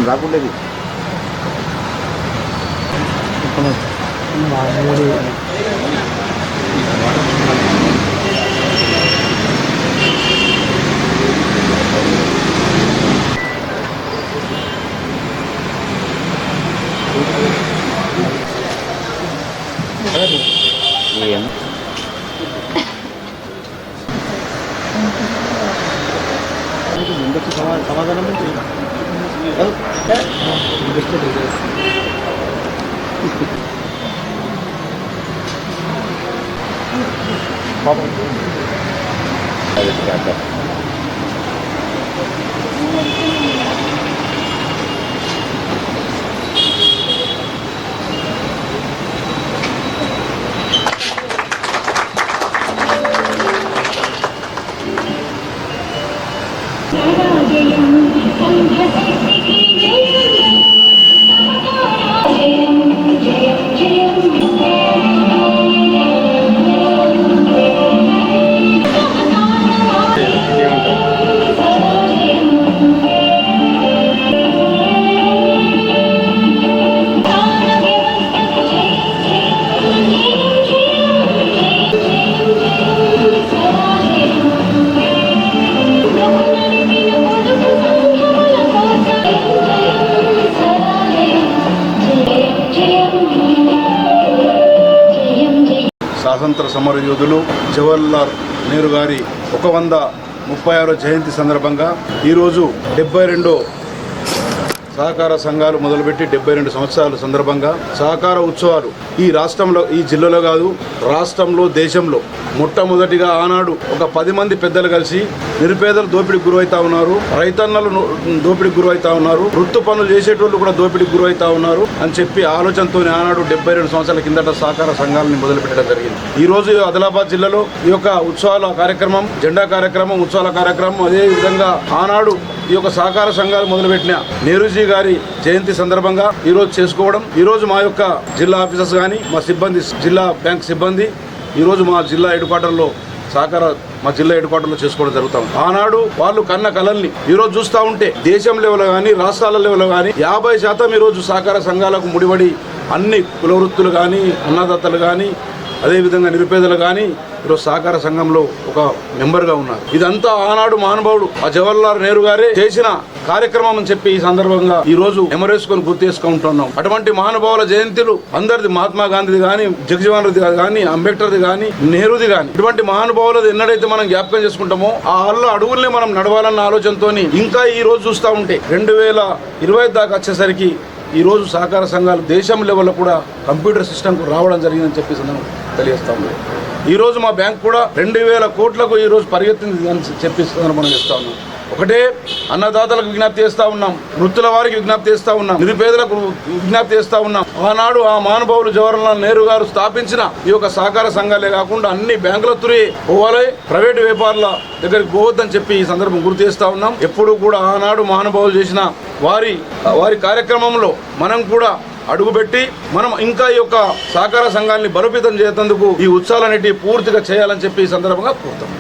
రాకుండేది ఏం సమాధానం స్వాతంత్ర సమర యోధులు జవహర్లాల్ నెహ్రూ గారి 136వ జయంతి సందర్భంగా ఈరోజు 72 సహకార సంఘాలు మొదలుపెట్టి 72 సంవత్సరాల సందర్భంగా సహకార ఉత్సవాలు ఈ రాష్ట్రంలో, ఈ జిల్లాలో కాదు, రాష్ట్రంలో, దేశంలో మొట్టమొదటిగా ఆనాడు ఒక 10 మంది పెద్దలు కలిసి నిరుపేదలు దోపిడీకి గురవుతా ఉన్నారు, రైతన్నలు దోపిడీకి గురవుతా ఉన్నారు, వృత్తి పనులు చేసేటోళ్ళు కూడా దోపిడీకి గురవుతా ఉన్నారు అని చెప్పి ఆలోచనతో ఆనాడు 72 సంవత్సరాల కిందట సహకార సంఘాలను మొదలుపెట్టడం జరిగింది. ఈ రోజు ఆదిలాబాద్ జిల్లాలో ఈ యొక్క ఉత్సవాల కార్యక్రమం, జెండా కార్యక్రమం, ఉత్సవాల కార్యక్రమం, అదే విధంగా ఆనాడు ఈ యొక్క సహకార సంఘాలు మొదలుపెట్టిన నెహ్రూజీ గారి జయంతి సందర్భంగా ఈరోజు చేసుకోవడం, ఈరోజు మా యొక్క జిల్లా ఆఫీసర్స్ కానీ, మా సిబ్బంది, జిల్లా బ్యాంక్ సిబ్బంది ఈరోజు మా జిల్లా హెడ్ క్వార్టర్లో మా జిల్లా హెడ్ క్వార్టర్లో చేసుకోవడం జరుగుతాం. ఆనాడు వాళ్ళు కన్న కళల్ని ఈరోజు చూస్తూ ఉంటే దేశం లెవెల్లో కానీ, రాష్ట్రాల లెవెల్లో కానీ 50% ఈరోజు సహకార సంఘాలకు ముడిపడి అన్ని కుల వృత్తులు కానీ, అన్నదాతలు కానీ, అదేవిధంగా నిరుపేదలు కానీ ఈరోజు సహకార సంఘంలో ఒక మెంబర్గా ఉన్నారు. ఇదంతా ఆనాడు మహానుభావుడు ఆ జవహర్లాల్ నెహ్రూ గారే చేసిన కార్యక్రమం అని చెప్పి ఈ సందర్భంగా ఈ రోజు ఎమరేసుకొని గుర్తు చేసుకుంటున్నాం. అటువంటి మహానుభావుల జయంతులు అందరిది, మహాత్మా గాంధీది కానీ, జగజీవన్ రెడ్డి కానీ, అంబేద్కర్ది కానీ, నెహ్రూది కానీ, ఇటువంటి మహానుభావులది ఎన్నడైతే మనం జ్ఞాపకం చేసుకుంటామో ఆ వాళ్ళ అడుగుల్ని మనం నడవాలన్న ఆలోచనతో ఇంకా ఈ రోజు చూస్తూ ఉంటే 2020 దాకా వచ్చేసరికి ఈ రోజు సహకార సంఘాలు దేశం లెవెల్లో కూడా కంప్యూటర్ సిస్టమ్కు రావడం జరిగిందని చెప్పేసి తెలియజేస్తాము. ఈరోజు మా బ్యాంక్ కూడా 2000 కోట్లకు ఈరోజు పరిగెత్తింది అని చెప్పిస్తుందని మనం చేస్తూ ఉన్నాం. ఒకటే అన్నదాతలకు విజ్ఞప్తి చేస్తూ ఉన్నాం, వృత్తుల వారికి విజ్ఞప్తి చేస్తూ ఉన్నాం, నిరుపేదలకు విజ్ఞప్తి చేస్తూ ఉన్నాం. ఆనాడు ఆ మహానుభావులు జవహర్లాల్ నెహ్రూ గారు స్థాపించిన ఈ యొక్క సహకార సంఘాలే కాకుండా అన్ని బ్యాంకుల తురి పోవాలి, ప్రైవేటు వ్యాపారుల దగ్గరికి పోవద్దని చెప్పి ఈ సందర్భం గుర్తు చేస్తూ ఉన్నాం. ఎప్పుడు కూడా ఆనాడు మహానుభావులు చేసిన వారి కార్యక్రమంలో మనం కూడా అడుగుపెట్టి మనం ఇంకా ఈ యొక్క సహకార సంఘాన్ని బలోపేతం చేసేందుకు ఈ ఉత్సవాలన్నిటి పూర్తిగా చేయాలని చెప్పి ఈ సందర్భంగా కోరుతాం.